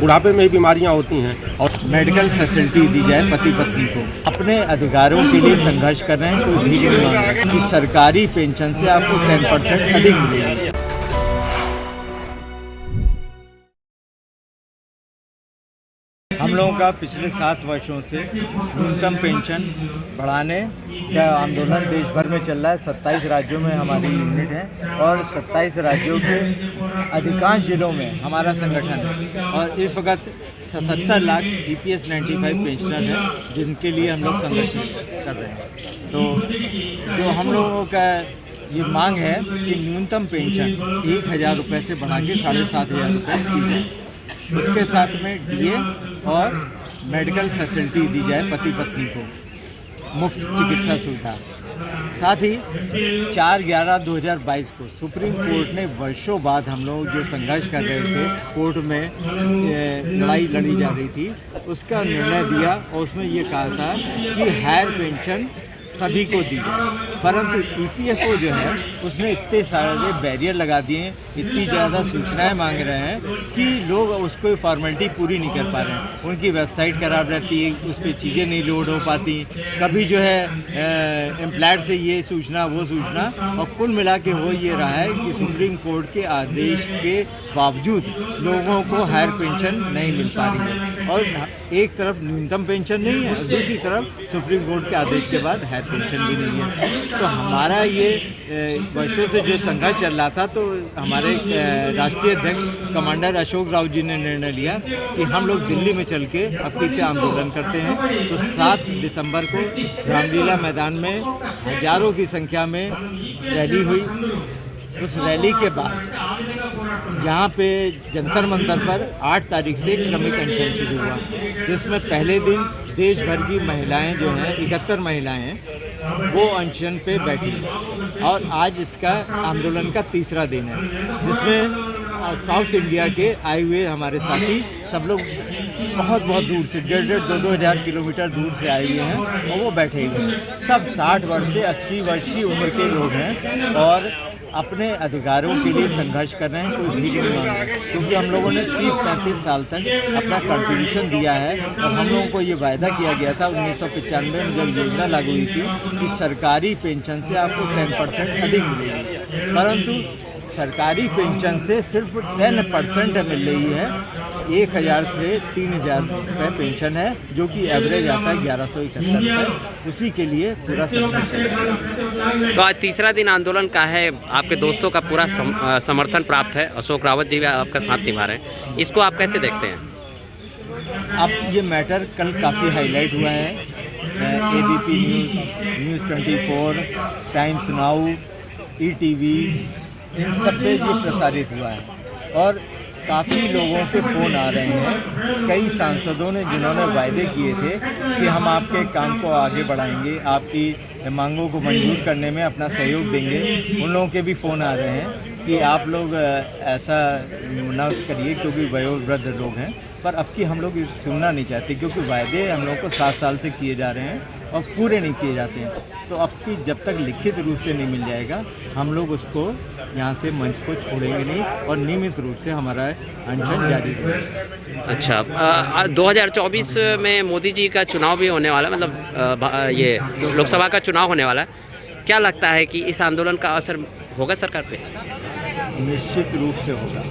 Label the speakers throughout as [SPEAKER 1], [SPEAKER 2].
[SPEAKER 1] बुढ़ापे में ही बीमारियां होती हैं।
[SPEAKER 2] और मेडिकल फैसिलिटी दी जाए पति पत्नी को। अपने अधिकारों के लिए संघर्ष कर रहे हैं, कोई भीख नहीं मांग रहा है कि सरकारी पेंशन से आपको 10% अधिक मिलेगी। हम लोगों का पिछले 7 वर्षों से न्यूनतम पेंशन बढ़ाने का आंदोलन देश भर में चल रहा है। 27 राज्यों में हमारी यूनिट है और 27 राज्यों के अधिकांश जिलों में हमारा संगठन है। और इस वक्त 77 लाख EPS 95 पेंशनर हैं जिनके लिए हम लोग संघर्ष कर रहे हैं। तो जो हम लोगों का ये मांग है कि न्यूनतम पेंशन 1000 रुपये से बढ़ा के 7500 रुपये की जाए। उसके साथ में DA और मेडिकल फैसिलिटी दी जाए पति पत्नी को, मुफ्त चिकित्सा सुविधा। साथ ही 4/11/2022 को सुप्रीम कोर्ट ने वर्षों बाद हम लोग जो संघर्ष कर रहे थे, कोर्ट में लड़ाई लड़ी जा रही थी, उसका निर्णय दिया और उसमें ये कहा था कि हायर पेंशन सभी को दी जाए। परंतु EPFO जो है उसने इतने सारे बैरियर लगा दिए, इतनी ज़्यादा सूचनाएं मांग रहे हैं कि लोग उसको फॉर्मेलिटी पूरी नहीं कर पा रहे हैं। उनकी वेबसाइट खराब रहती है, उस पर चीज़ें नहीं लोड हो पाती, कभी जो है एम्प्लॉयर से ये सूचना वो सूचना, और कुल मिला के हो ये रहा है कि सुप्रीम कोर्ट के आदेश के बावजूद लोगों को हायर पेंशन नहीं मिल पा रही है। और एक तरफ न्यूनतम पेंशन नहीं है, दूसरी तरफ सुप्रीम कोर्ट के आदेश के बाद हायर पेंशन भी नहीं है। तो हमारा ये वर्षों से जो संघर्ष चल रहा था, तो हमारे राष्ट्रीय अध्यक्ष कमांडर अशोक राव जी ने निर्णय लिया कि हम लोग दिल्ली में चल के अब से आंदोलन करते हैं। तो 7 दिसंबर को रामलीला मैदान में हजारों की संख्या में रैली हुई। उस रैली के बाद जहाँ पे जंतर मंतर पर 8 तारीख से क्रमिक अनशन शुरू हुआ, जिसमें पहले दिन देश भर की महिलाएं जो हैं 71 महिलाएं हैं वो अनशन पे बैठी। और आज इसका आंदोलन का तीसरा दिन है, जिसमें साउथ इंडिया के आए हुए हमारे साथी सब लोग बहुत दूर से 1.5-2 हज़ार किलोमीटर दूर से आए हुए हैं और वो बैठे हुए हैं। सब 60 वर्ष से 80 वर्ष की उम्र के लोग हैं और अपने अधिकारों के लिए संघर्ष कर रहे हैं, कोई भीख नहीं मांग रहा है। क्योंकि हम लोगों ने 30-35 साल तक अपना कंट्रीब्यूशन दिया है और हम लोगों को ये वायदा किया गया था 1995 में जब योजना लागू हुई थी कि सरकारी पेंशन से आपको 10% अधिक मिलेगी। परंतु सरकारी पेंशन से सिर्फ 10% मिल रही है। 1000 से 3000 रुपये पेंशन है, जो कि एवरेज आता है 1171 रुपये। उसी के लिए पूरा संघर्ष चल रहा है।
[SPEAKER 3] तो आज तीसरा दिन आंदोलन का है, आपके दोस्तों का पूरा समर्थन प्राप्त है, अशोक रावत जी भी आपका साथ निभा रहे हैं, इसको आप कैसे देखते हैं?
[SPEAKER 2] अब ये मैटर कल काफ़ी हाईलाइट हुआ है। ABP news 24, times now, ETV, इन सब पे ये प्रसारित हुआ है और काफ़ी लोगों के फ़ोन आ रहे हैं। कई सांसदों ने जिन्होंने वायदे किए थे कि हम आपके काम को आगे बढ़ाएंगे, आपकी मांगों को मंजूर करने में अपना सहयोग देंगे, उन लोगों के भी फ़ोन आ रहे हैं कि आप लोग ऐसा न करिए क्योंकि वयोवृद्ध लोग हैं। पर अब की हम लोग सुनना नहीं चाहते, क्योंकि वायदे हम लोग को 7 साल से किए जा रहे हैं और पूरे नहीं किए जाते हैं। तो अब की जब तक लिखित रूप से नहीं मिल जाएगा, हम लोग उसको यहाँ से मंच को छोड़ेंगे नहीं और नियमित रूप से हमारा अनशन जारी रहेगा।
[SPEAKER 3] अच्छा, 2024 में मोदी जी का चुनाव भी होने वाला है, मतलब ये लोकसभा का चुनाव होने वाला है। क्या लगता है कि इस आंदोलन का असर होगा सरकार पे?
[SPEAKER 2] निश्चित रूप से होगा।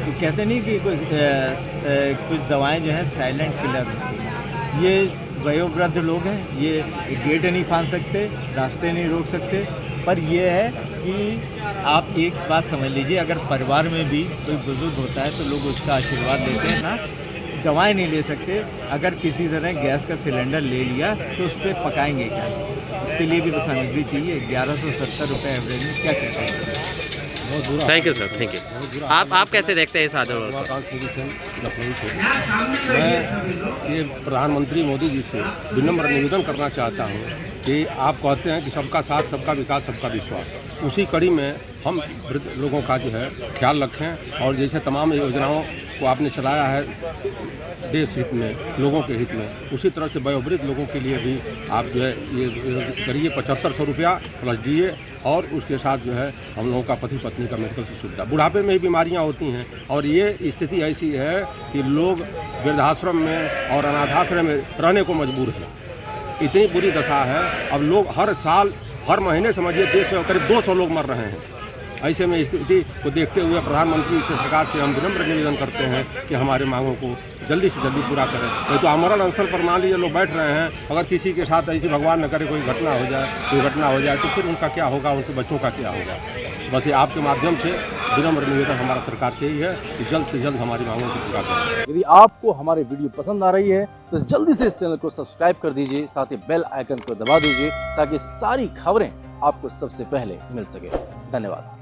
[SPEAKER 2] तो कहते नहीं कि कुछ दवाएं जो हैं साइलेंट किलर होती हैं। ये वयोवृद्ध लोग हैं, ये गेट नहीं फांद सकते, रास्ते नहीं रोक सकते। पर यह है कि आप एक बात समझ लीजिए, अगर परिवार में भी कोई बुजुर्ग होता है तो लोग उसका आशीर्वाद लेते हैं ना। दवाएं नहीं ले सकते, अगर किसी तरह गैस का सिलेंडर ले लिया तो उस पर पकाएंगे क्या? उसके लिए भी तो सामग्री चाहिए। 1170 रुपये एवरेज में क्या कहते हैं?
[SPEAKER 3] Thank you sir, thank you. आप कैसे देखते हैं इस आंदोलन को?
[SPEAKER 1] लखनऊ से मैं ये प्रधानमंत्री मोदी जी से विनम्र निवेदन करना चाहता हूँ कि आप कहते हैं कि सबका साथ, सबका विकास, सबका विश्वास। उसी कड़ी में हम वृद्ध लोगों का जो है ख्याल रखें और जैसे तमाम योजनाओं को आपने चलाया है देश हित में, लोगों के हित में, उसी तरह से वयोवृद्ध लोगों के लिए भी आप जो है ये करिए 7500 रुपया प्लस दिए और उसके साथ जो है हम लोगों का पति पत्नी का मेडिकल की सुविधा। बुढ़ापे में ही बीमारियां होती हैं और ये स्थिति ऐसी है कि लोग वृद्धाश्रम में और अनाथाश्रम में रहने को मजबूर हैं। इतनी बुरी दशा है। अब लोग हर साल, हर महीने समझिए देश में करीब 200 लोग मर रहे हैं। ऐसे में स्थिति को देखते हुए प्रधानमंत्री से, सरकार से हम विनम्र निवेदन करते हैं कि हमारे मांगों को जल्दी से जल्दी पूरा करें। नहीं तो आमरण अनशन पर मान लीजिए लोग बैठ रहे हैं, अगर किसी के साथ ऐसी भगवान न करे कोई घटना हो जाए तो फिर उनका क्या होगा, उनके बच्चों का क्या होगा। बस ये आपके माध्यम से विनम्र निवेदन हमारा सरकार से ही है कि जल्द से जल्द हमारी मांगों को पूरा करें।
[SPEAKER 4] यदि आपको हमारी वीडियो पसंद आ रही है तो जल्दी से इस चैनल को सब्सक्राइब कर दीजिए, साथ ही बेल आइकन को दबा दीजिए ताकि सारी खबरें आपको सबसे पहले मिल सके। धन्यवाद।